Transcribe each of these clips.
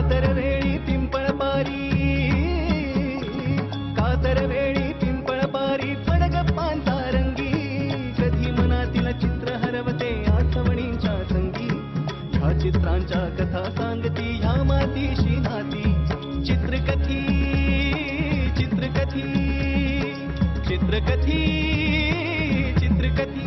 कातर वेळी पिंपळ पारी, कातर वेळी पिंपळ पारी पडग पांचा रंगी, कधी मनातील चित्र हरवते आठवणींच्या संगी, ह्या चित्रांच्या कथा सांगती ह्या मातीशी नाती, चित्रकथी चित्रकथी चित्रकथी चित्रकथी.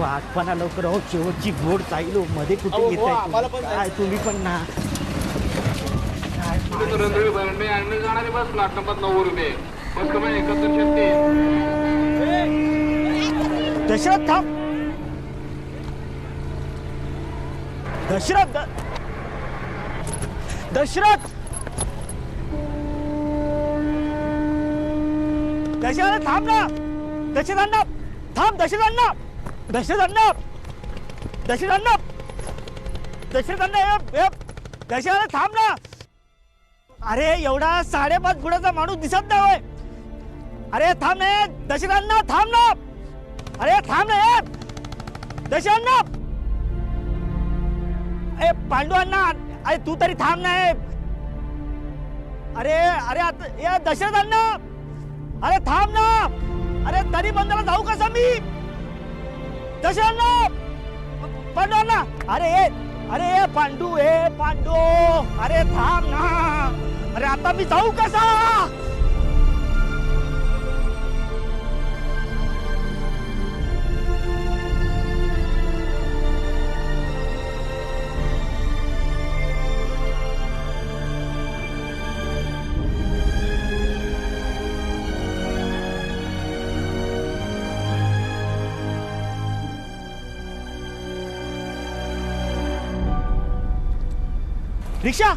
आठपणा लवकर हो, शेवटची बोट चाललो मध्ये कुठे येत आहे तुम्ही पण ना. जाणारी बस प्लॅट नंबर 9 रुपये बस कमी 71 दशरथ थांब. दशरथ दशरथ दशरथ थांब ना. दशरथांना थांब. दशरथांना दशरथांना दशरथांना दशरथांना दशरथ थांब ना. अरे एवढा 5.5 फुटाचा माणूस दिसत नाही होय. अरे थांब ना दशरथांना, थांब ना. अरे थांब ना दशरथांना. ए पांडुअण्णा, अरे तू तरी थांब ना. अरे अरे या दशरथांना, अरे थांब ना. अरे तरी बंदरा जाऊ कसा मी. दशरथांना, पांडुअण्णा, अरे अरे पांडू, पांडू, अरे थांब ना. अरे आता मी जाऊ कसा. रिक्षा.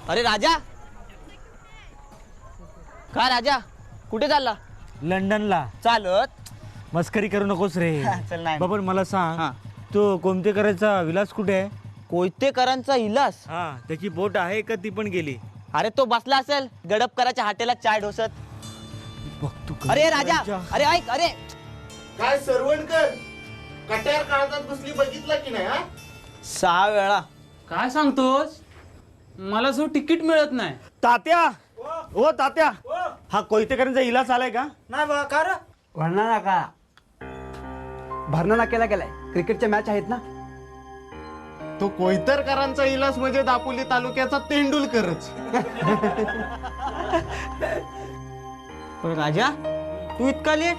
अरे राजा, का राजा कुठे चालला? लंडनला. चालत? मस्करी करू नकोस रे. चल नाही. बाबा मला सांग, तो कोमतेकरांचा विलास कुठे आहे? कोयतेकरांचा इलास? हा, त्याची बोट आहे का ती पण गेली? अरे तो बसला असेल गडपकराच्या हाटेला चाय ढोसत. बघतो. अरे राजा, अरे ऐक. अरे काय सरवणकर, कट्यार काळजात घुसली बघितलं की नाही? 6 वेळा. काय सांगतोस? मला जो तिकीट मिळत नाही. तात्या, ओ तात्या, हा कोयतेकरांचा इलाज आलाय का? नाही बा. का भरणा का भरणा केला गेलाय. क्रिकेटच्या मॅच आहेत ना. तो कोयतरकरांचा इलाज म्हणजे दापोली तालुक्याचा तेंडुलकरच. पण राजा, तू इतका लेट?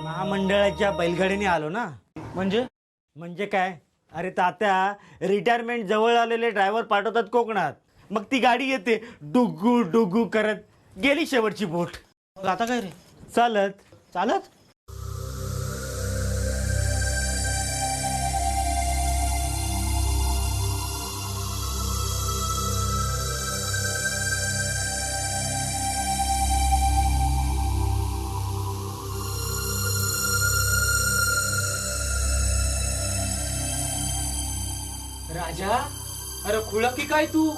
महामंडळाच्या बैलगाडीने आलो ना. म्हणजे काय? अरे तात्या, रिटायरमेंट जवळ आलेले ड्रायव्हर पाठवतात कोकणात, मग ती गाडी येते डुगू डुगू करत. गेली शेवटची बोट. आता काय रे? चालत. चालत? राजा अरे खुळा की काय तू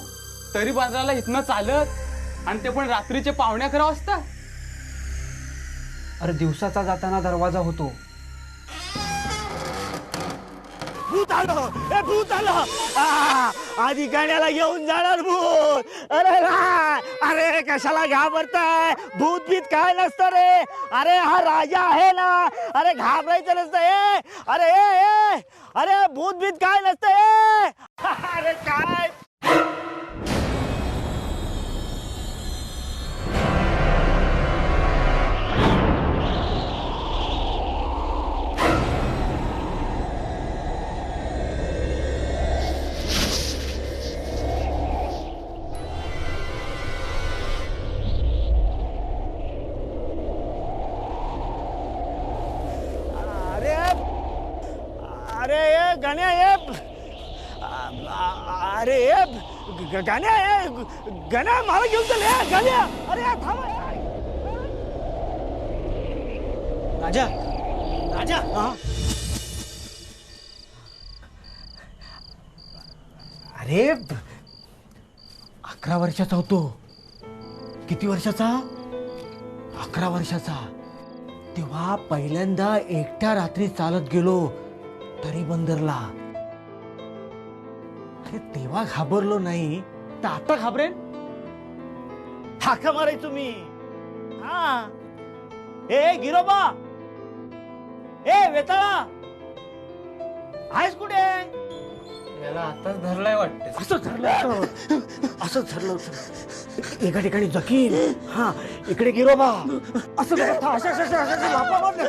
तरी बाजाराला इथनं चालत आणि ते पण रात्रीचे 11:45 वाजता. अरे दिवसाचा जाताना दरवाजा होतो. भूत आलं, ए भूत आलं. आधी गाण्याला घेऊन जाणार भूत. अरे नाही, अरे कशाला घाबरताय? भूत बीत काय नसतं रे. अरे हा राजा आहे ना. अरे घाबरायचं नसतं. अरे अरे भूत बीत काय नसतं. अरे काय अरे ये गाण्या ये अरे ये गाण्या ये गाण्या मला घेऊन चल ये गाण्या. अरे थांब राजा राजा. अरे 11 वर्षाचा होतो. किती वर्षाचा? 11 वर्षाचा. तेव्हा पहिल्यांदा एकट्या रात्री चालत गेलो तरी बंदरला. अरे तेव्हा घाबरलो नाही तर आता घाबरेन? हाका मारायचो मी. हा ए गिरोबा, ए वेताळा, आहेस कुठे? याला आताच धरलाय वाटते. असं धरलं असं धरलं होतं एका ठिकाणी जखीन. हा इकडे गिरोबा. असं अशा लापा मारल्या.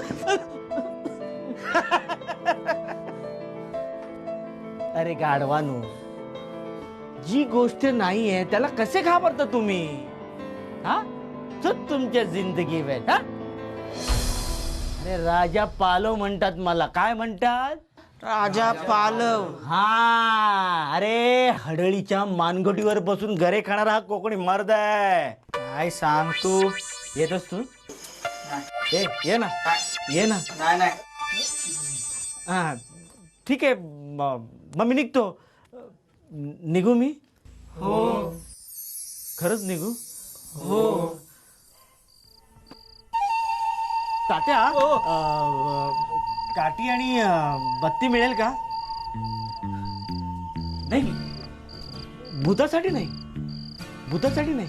अरे गाढवानू, जी गोष्ट नाही आहे त्याला कसे घाबरता तुम्ही? हा तुमच्या जिंदगीवर. हा अरे राजा पालव म्हणतात मला. काय म्हणतात? राजा पालव. हा अरे हडळीच्या मानगटीवर बसून घरे खाणारा हा कोकणी मर्द आहे. काय सांग तू? येतोस तू? ये ना ये ना. नाही नाही हा ठीक आहे. मग मी निघतो. निघू मी? हो खरंच निघू? हो तात्या काठी आणि बत्ती मिळेल का? नाही भूतासाठी नाही. भूतासाठी नाही,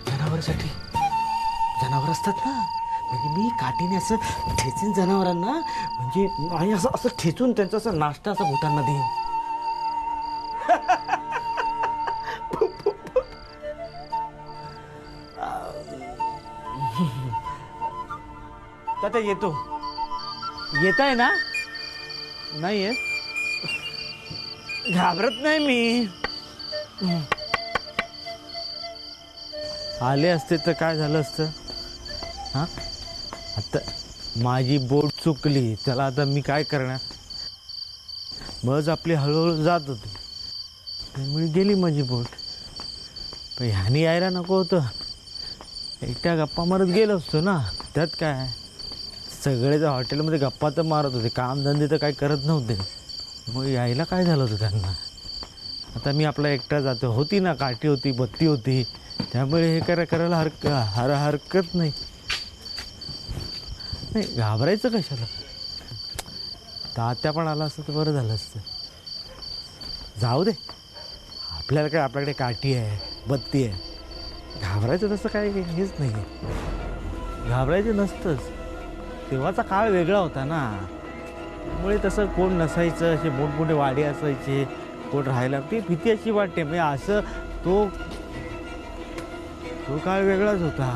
जनावरांसाठी. जनावर असतात ना, म्हणजे मी काठीने असं ठेचीन जनावरांना, म्हणजे आणि असं असं ठेचून त्यांचा असं नाश्ता असं भूतांना देईन. तात्या येतो. येत आहे ना? नाही येत? घाबरत नाही मी. आले असते तर काय झालं असतं? हा आता माझी बोट चुकली, त्याला आता मी काय करणार? बस आपली हळूहळू जात होती, त्यामुळे गेली माझी बोट. पण ह्यानी यायला नको होतं. एकट्या गप्पा मारत गेलो असतो ना. त्यात काय, सगळे हॉटेलमध्ये गप्पा तर मारत होते, कामधंदे तर काही करत नव्हते. मग यायला काय झालं होतं त्यांना? आता मी आपला एकटा जातो. होती ना, काठी होती, बत्ती होती, त्यामुळे हे करायला हरकत नाही. नाही घाबरायचं कशाला? तात्या पण आला असतं तर बरं झालं असतं. जाऊ दे, आपल्याला काय, आपल्याकडे काठी आहे, बत्ती आहे. घाबरायचं तसं काय हेच नाही आहे. घाबरायचं नसतंच. तेव्हाचा काळ वेगळा होता ना, त्यामुळे तसं कोण नसायचं. असे मोठमोठे वाडे असायचे, कोण राहायला, ती भीती अशी वाटते. म्हणजे असं तो काळ वेगळाच होता.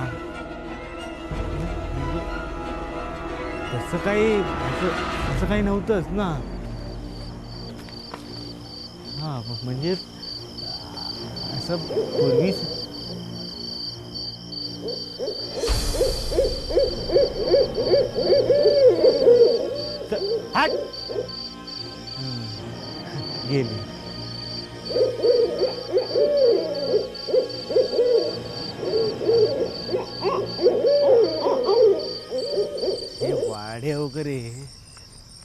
तसं काही असं काही नव्हतंच ना. हां म्हणजे असं पूर्वीच हट गेली. हे वाडे वगैरे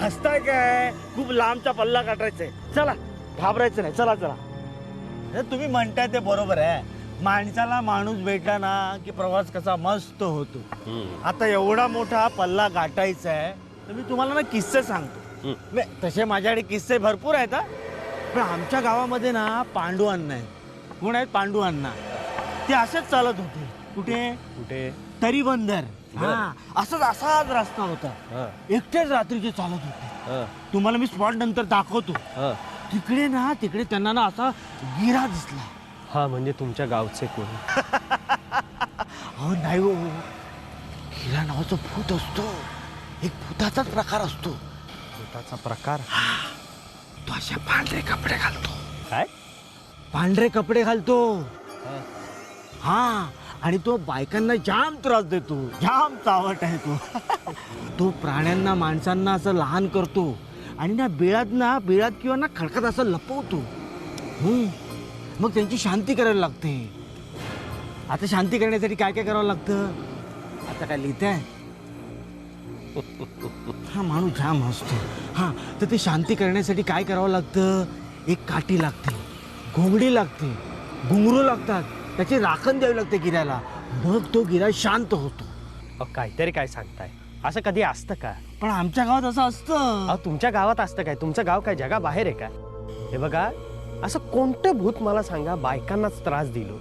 हसताय काय? खूप लांबचा पल्ला काढायचा आहे. चला, घाबरायचं नाही. चला चला. हे तुम्ही म्हणताय ते बरोबर आहे. माणसाला माणूस भेटला ना की प्रवास कसा मस्त होतो. आता एवढा मोठा पल्ला गाठायचा आहे तर मी तुम्हाला ना किस्से सांगतो. तसे माझ्याकडे किस्से भरपूर आहेत हा. पण आमच्या गावामध्ये ना पांडू अण्णा आहेत. कोण आहेत पांडू अण्णा? ते असेच चालत होते. कुठे कुठे? तरी बंदर. हा, असाच रस्ता होता. एकटेच रात्रीचे चालत होते. तुम्हाला मी स्पॉट नंतर दाखवतो. तिकडे त्यांना ना असा गिरा दिसला. हा, म्हणजे तुमच्या गावचे कोण? हो नाही हो, गिरा नावाचा भूत असतो. एक भूताचाच प्रकार असतो. भूताचा प्रकार? तो अशा पांढरे कपडे घालतो. काय? पांढरे कपडे घालतो. हा, आणि तो बायकांना जाम त्रास देतो. जाम चावट आहे तो. तो प्राण्यांना माणसांना असं लहान करतो आणि ना बिळात किंवा ना खडकात असं लपवतो. मग त्यांची शांती करायला लागते. आता शांती करण्यासाठी काय काय करावं लागतं? आता काय लिहिताय? हा माणूस जाम हसतो. हा, तर ते शांती करण्यासाठी काय करावं लागतं? एक काठी लागते, घोंगडी लागते, घुंगरू लागतात, त्याची राखण द्यावी लागते गिऱ्याला. मग तो गिरा शांत होतो. काहीतरी काय सांगताय? असं कधी असतं का? पण आमच्या गावात असं असतं. तुमच्या गावात असतं काय? तुमचं गाव काय जगा बाहेर आहे का? हे बघा, असं कोणतं भूत मला सांगा बायकांनाच त्रास दिलो?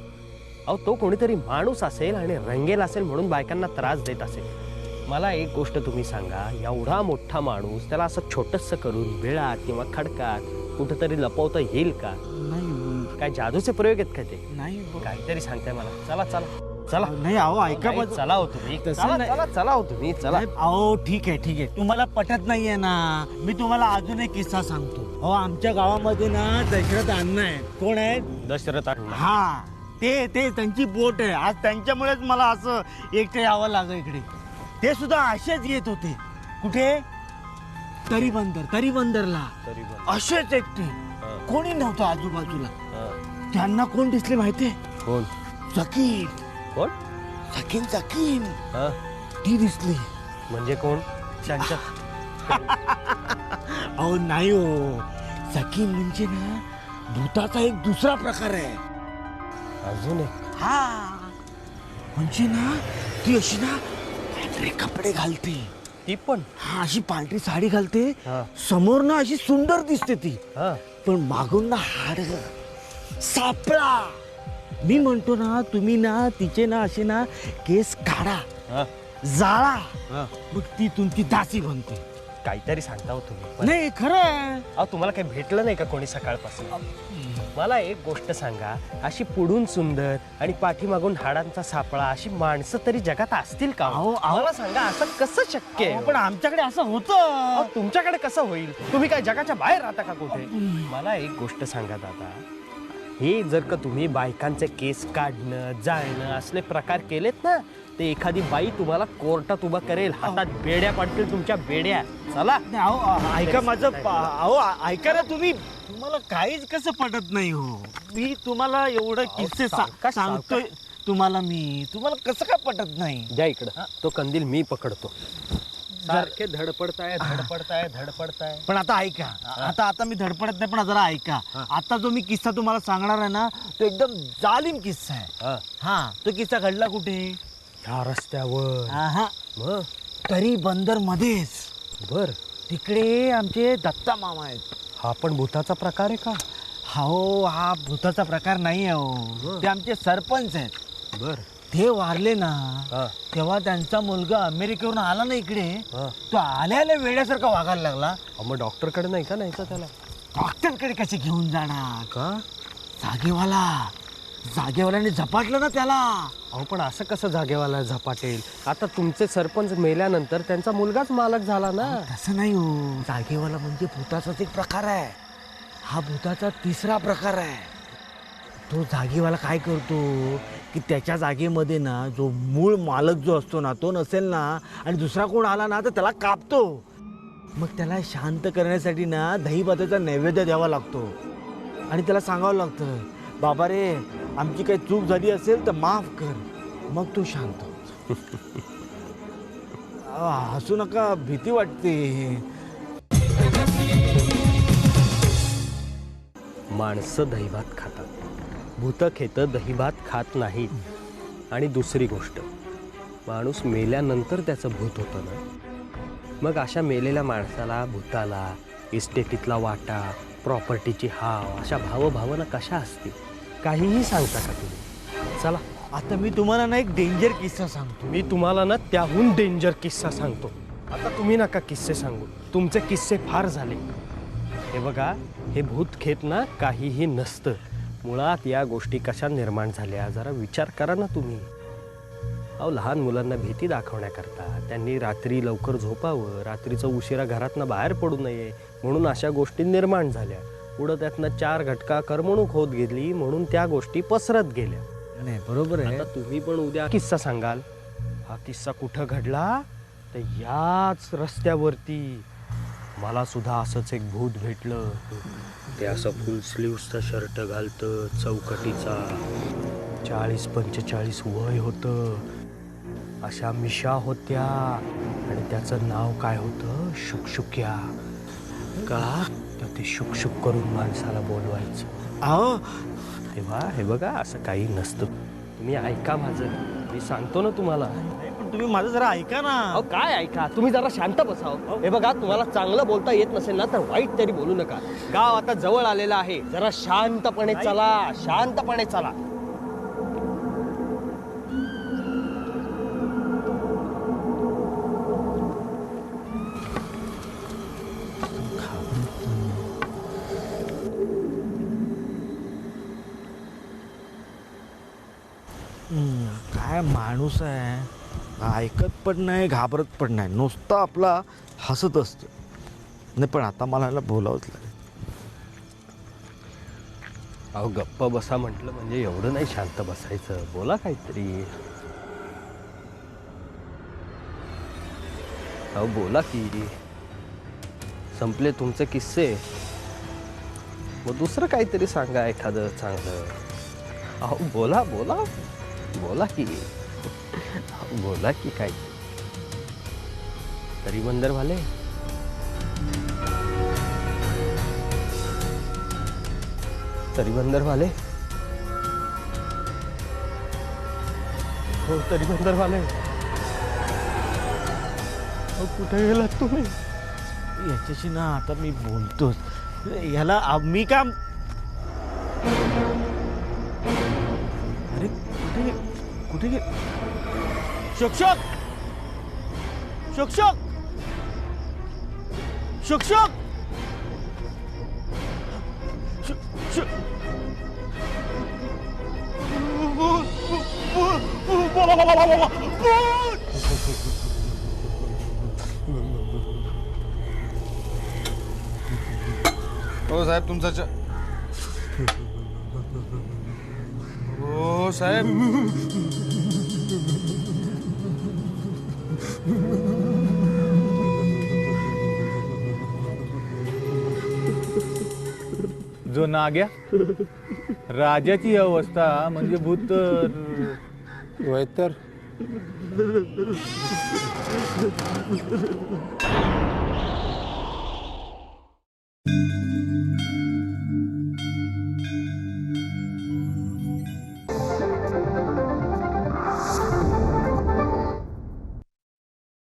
तो कोणीतरी माणूस असेल आणि रंगेल असेल म्हणून बायकांना त्रास देत असेल. मला एक गोष्ट तुम्ही सांगा, एवढा मोठा माणूस त्याला असं छोटंसं करून बिळात किंवा खडकात कुठंतरी लपवता येईल का? नाही. काय जादूचे प्रयोग आहेत का ते? नाही. काहीतरी सांगताय मला. चला चला चला. नाही अहो, ऐका पण. चला हो तुम्ही. तसं नाही. चला हो तुम्ही. चला. अहो ठीक आहे. तुम्हाला पटत नाहीये ना. मी तुम्हाला अजून एक किस्सा सांगतो. अहो, आमच्या गावामध्ये ना दशरथ अण्णा आहेत. कोण आहेत? दशरथ अण्णा. हा, ते त्यांची बोट आहे. आज त्यांच्यामुळेच मला असं एकटे यावं लागलं इकडे. ते सुद्धा असेच येत होते. कुठे? तरी बंदरला असेच एकटे. कोणी नव्हतं आजूबाजूला. त्यांना कोण दिसले माहितीये? कोण? सकीन. कोण? सकीन ती दिसली. म्हणजे कोण? त्यांच्या अहो नाही हो, सकीन म्हणजे ना भूताचा एक दुसरा प्रकार आहे. अजून एक? हा, म्हणजे ना ती अशी ना पांढरे कपडे घालते. ती पण? हा, अशी पांढरी साडी घालते. हा. समोर ना अशी सुंदर दिसते ती. हा. पण मागून ना हाड, सापळा. मी म्हणतो ना, तुम्ही ना तिचे ना असे ना केस काढा, जाळा, मग ती तुमची दासी बनते. काहीतरी सांगता हो तुम्ही. नाही खरं. तुम्हाला काही भेटलं नाही का कोणी सकाळपासून? मला एक गोष्ट सांगा, अशी पुढून सुंदर आणि पाठीमागून हाडांचा सापळा अशी माणसं तरी जगात असतील का? मला सांगा, असं कसं शक्य आहे? पण आमच्याकडे असं होतं. तुमच्याकडे कसं होईल? तुम्ही काय जगाच्या बाहेर राहता का कुठे? मला एक गोष्ट सांगा दादा, हे जर का तुम्ही बायकांचे केस काढणं, जाळणं असले प्रकार केलेत ना, ते एखादी बाई तुम्हाला कोर्टात उभा करेल, हातात बेड्या पडतील तुमच्या बेड्या. चला. ऐका माझं. ऐका ना तुम्ही. तुम्हाला काहीच कसं पटत नाही हो. मी तुम्हाला एवढं किस्से सांगतोय तुम्हाला. तुम्हाला कसं काय पटत नाही? द्या इकडं तो कंदील, मी पकडतो. सारखे धडपडताय. पण आता ऐका. आता मी धडपडत नाही, पण जरा ऐका. आता जो मी किस्सा तुम्हाला सांगणार आहे ना, तो एकदम जालिम किस्सा आहे. हा, तो किस्सा घडला कुठे? ह्या रस्त्यावर. तरी बंदर मध्येच. बर. तिकडे आमचे दत्ता मामा आहेत. हा पण भूताचा प्रकार आहे का? हो, हा भूताचा प्रकार नाही आहे हो. ते आमचे सरपंच आहेत. बर. ते वारले ना, तेव्हा त्यांचा मुलगा अमेरिकेवरून आला ना इकडे. तो आल्या वेड्यासारखा वागायला लागला. मग डॉक्टरकडे नाही का न्यायचं त्याला? डॉक्टरकडे कसे घेऊन जाणार का? जागेवाल्याने झपाटलं ना त्याला. पण असं कसं जागेवाला झपाटेल? आता तुमचे सरपंच मेल्यानंतर त्यांचा मुलगाच मालक झाला ना. तसं नाही हो. जागेवाला म्हणजे भूताचाच एक प्रकार आहे. हा भूताचा तिसरा प्रकार आहे. तो जागेवाला काय करतो की त्याच्या जागेमध्ये ना जो मूळ मालक जो असतो ना, तो नसेल ना, आणि दुसरा कोण आला ना तर त्याला कापतो. मग त्याला शांत करण्यासाठी ना दहीभाताचा नैवेद्य द्यावा लागतो आणि त्याला सांगावं लागतं, बाबा रे, आमची काही चूक झाली असेल तर माफ कर. मग तो शांत होतो. हसू नका, भीती वाटते. माणसं दहीभात खातात, भूतखेतं दहीभात खात नाहीत. आणि दुसरी गोष्ट, माणूस मेल्यानंतर त्याचं भूत होतं ना, मग अशा मेलेल्या माणसाला, भूताला इस्टेटीतला वाटा, प्रॉपर्टीची हाव, अशा भावभावना कशा असतील काहीही सांगता का तुम्ही? चला आता मी तुम्हाला ना एक डेंजर किस्सा सांगतो. मी तुम्हाला ना त्याहून डेंजर किस्सा सांगतो. आता तुम्ही नका किस्से सांगू, तुमचे किस्से फार झाले. हे बघा, हे भूतखेत ना काहीही नसतं. मुळात या गोष्टी कशा निर्माण झाल्या जरा विचार करा ना तुम्ही. अहो, लहान मुलांना भीती दाखवण्याकरता त्यांनी रात्री लवकर झोपावं, रात्रीचं उशिरा घरातनं बाहेर पडू नये म्हणून अशा गोष्टी निर्माण झाल्या. पुढं त्यातनं 4 घटका करमणूक होत गेली म्हणून त्या गोष्टी पसरत गेल्या. नाही बरोबर आहे. आता तुम्ही पण उद्या किस्सा सांगाल. हा किस्सा कुठं घडला तर याच रस्त्यावरती. मला सुद्धा असंच एक भूत भेटलं. ते असं फुल स्लीव्सचा शर्ट घालतं, चौकटीचा, 40-45 वय होतं, अशा मिशा होत्या आणि त्याचं नाव काय होतं, शुकशुक्या. कळा तर ते शुकशुक करून माणसाला बोलवायचं. अहो तेव्हा हे बघा, असं काही नसतं. तुम्ही ऐका माझं, मी सांगतो ना तुम्हाला. पण तुम्ही माझं जरा ऐका ना. अहो काय ऐका, तुम्ही जरा शांत बसाव. हे बघा, तुम्हाला चांगलं बोलता येत नसेल ना तर वाईट तरी बोलू नका. गाव आता जवळ आलेलं आहे, जरा शांतपणे चला, शांतपणे चला. काय माणूस आहे, ऐकत पण नाही, घाबरत पण नाही, नुसता आपला हसत असतो. नाही पण आता मला याला बोलावंच लागेल. अहो गप्प बसा म्हटलं म्हणजे एवढं नाही शांत बसायचं, बोला काहीतरी. अहो बोला की. संपले तुमचे किस्से, मग दुसरं काहीतरी सांगा एखादं चांगलं. अहो बोला बोला बोला की. बोला की काय तरी बंदर वाले. तरी बंदर वाले हो, तरी बंदर वाले हो, कुठे गेलात तुम्ही? याच्याशी ना आता मी बोलतोच. ह्याला मी काम. अरे कुठे कुठे गे शुकशुक शुकशुक शुकशुक हो साहेब, तुमचा हो साहेब. जो नाग्या, राजाची अवस्था म्हणजे भूत वैतर.